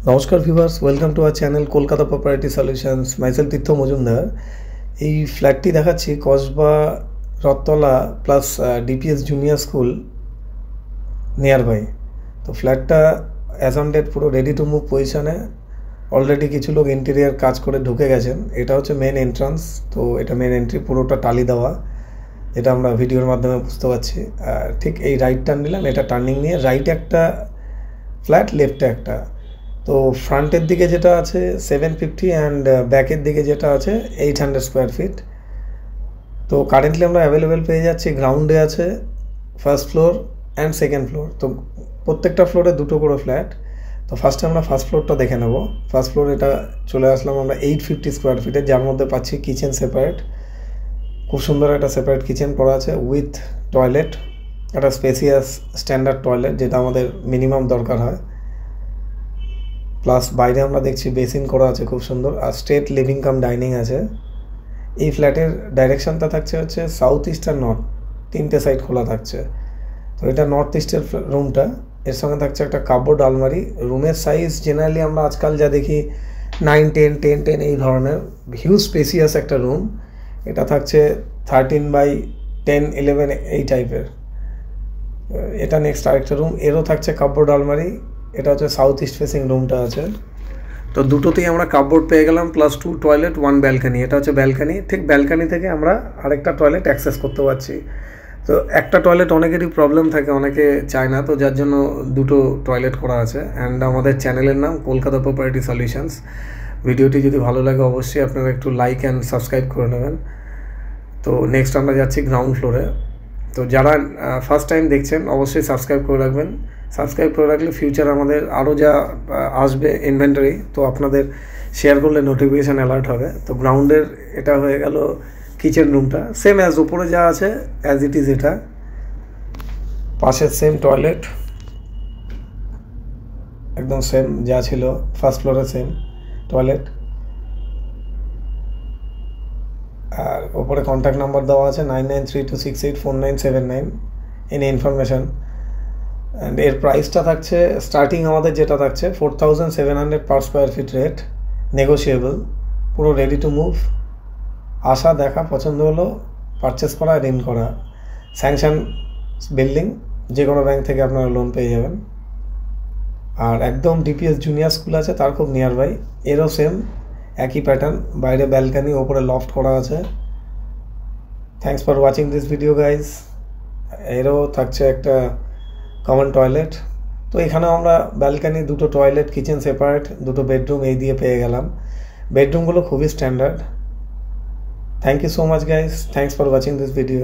নমস্কার viewers, welcome to our channel Kolkata property solutions. Myself Tirtha Majumdar. এই ফ্ল্যাটটি দেখাচ্ছি Kasba Rathtala plus DPS junior school nearby. তো ফ্ল্যাটটা অ্যাজ অন ডেট পুরো রেডি টু মুভ পজিশনে। অলরেডি কিছু লোক ইন্টেরিয়ার কাজ করে ঢুকে গেছেন। এটা হচ্ছে মেন এন্ট্রান্স। তো এটা মেন এন্ট্রি, পুরোটা টালি দেওয়া, যেটা আমরা ভিডিওর মাধ্যমে বুঝতে পারছি। ঠিক এই রাইট টার্ন নিলাম, এটা টার্নিং নিয়ে রাইটে একটা ফ্ল্যাট, লেফটে একটা। তো ফ্রন্টের দিকে যেটা আছে 750 অ্যান্ড ব্যাকের দিকে যেটা আছে 800 স্কোয়ার ফিট। তো কারেন্টলি আমরা অ্যাভেলেবেল পেয়ে যাচ্ছি। গ্রাউন্ডে আছে first floor and second floor. তো প্রত্যেকটা ফ্লোরে দুটো করে ফ্ল্যাট। তো ফার্স্টে আমরা ফার্স্ট ফ্লোরটা দেখে নেব। ফার্স্ট ফ্লোর এটা চলে আসলাম আমরা 850 স্কোয়ার ফিটের, যার মধ্যে পাচ্ছি কিচেন সেপারেট। খুব সুন্দর একটা সেপারেট কিচেন করা আছে উইথ টয়লেট, একটা স্পেসিয়াস স্ট্যান্ডার্ড টয়লেট, যেটা আমাদের মিনিমাম দরকার হয়। প্লাস বাইরে আমরা দেখছি বেসিন করা আছে খুব সুন্দর, আর স্টেট লিভিং কাম ডাইনিং আছে। এই ফ্ল্যাটের ডাইরেকশনটা থাকছে হচ্ছে সাউথ ইস্ট আর নর্থ, তিনটে সাইড খোলা থাকছে। তো এটা নর্থ ইস্টের রুমটা। এর সঙ্গে থাকছে একটা কাপবোর্ড আলমারি। রুমের সাইজ জেনারেলি আমরা আজকাল যা দেখি 9, 10, 10, 10 এই ধরনের হিউজ স্পেসিয়াস একটা রুম। এটা থাকছে 13/10, 11 এই টাইপের। এটা নেক্সট আরেকটা রুম, এরও থাকছে কাপবোর্ড আলমারি। এটা হচ্ছে সাউথ ইস্ট ফেসিং রুমটা আছে। তো দুটোতেই আমরা কাপবোর্ড পেয়ে গেলাম, প্লাস 2 টয়লেট 1 ব্যালকানি। এটা হচ্ছে ব্যালকানি। ঠিক ব্যালকানি থেকে আমরা আরেকটা টয়লেট অ্যাক্সেস করতে পারছি। তো একটা টয়লেট অনেকেরই প্রবলেম থাকে, অনেকে চায় না, তো যার জন্য দুটো টয়লেট করা আছে। অ্যান্ড আমাদের চ্যানেলের নাম কলকাতা প্রপার্টি সলিউশনস। ভিডিওটি যদি ভালো লাগে অবশ্যই আপনারা একটু লাইক অ্যান্ড সাবস্ক্রাইব করে নেবেন। তো নেক্সট আমরা যাচ্ছি গ্রাউন্ড ফ্লোরে। তো যারা ফার্স্ট টাইম দেখছেন অবশ্যই সাবস্ক্রাইব করে রাখবেন। সাবস্ক্রাইব করে রাখলে ফিউচার আমাদের আরও যা আসবে ইনভেন্টারি, তো আপনাদের শেয়ার করলে নোটিফিকেশান অ্যালার্ট হবে। তো গ্রাউন্ডের এটা হয়ে গেল কিচেন রুমটা, সেম অ্যাজ উপরে যা আছে অ্যাজ ইট ইজ। এটা পাশের সেম টয়লেট, একদম সেম যা ছিল ফার্স্ট ফ্লোরে সেম টয়লেট। আর ওপরে কন্ট্যাক্ট নাম্বার দেওয়া আছে 9932684979 এনি ইনফরমেশান। অ্যান্ড এর প্রাইসটা থাকছে স্টার্টিং আমাদের যেটা থাকছে 4700 per square feet rate, negotiable, পুরো রেডি টু মুভ। আসা, দেখা, পছন্দ হলো পারচেস করা, ঋণ করা, স্যাংশন বিল্ডিং, যে কোনো ব্যাংক থেকে আপনারা লোন পেয়ে যাবেন। আর একদম ডিপিএস জুনিয়র স্কুল আছে তার খুব নিয়ার বাই। এরও সেম একই প্যাটার্ন, বাইরে ব্যালকানি, ওপরে লফট করা আছে। Thanks for watching this video guys. এরও থাকছে একটা কমন টয়লেট। তো এখানে আমরা ব্যালকানি, দুটো টয়লেট, কিচেন সেপারেট, দুটো বেডরুম এই দিয়ে পেয়ে গেলাম। বেডরুমগুলো খুবই standard. Thank you so much guys, thanks for watching this video.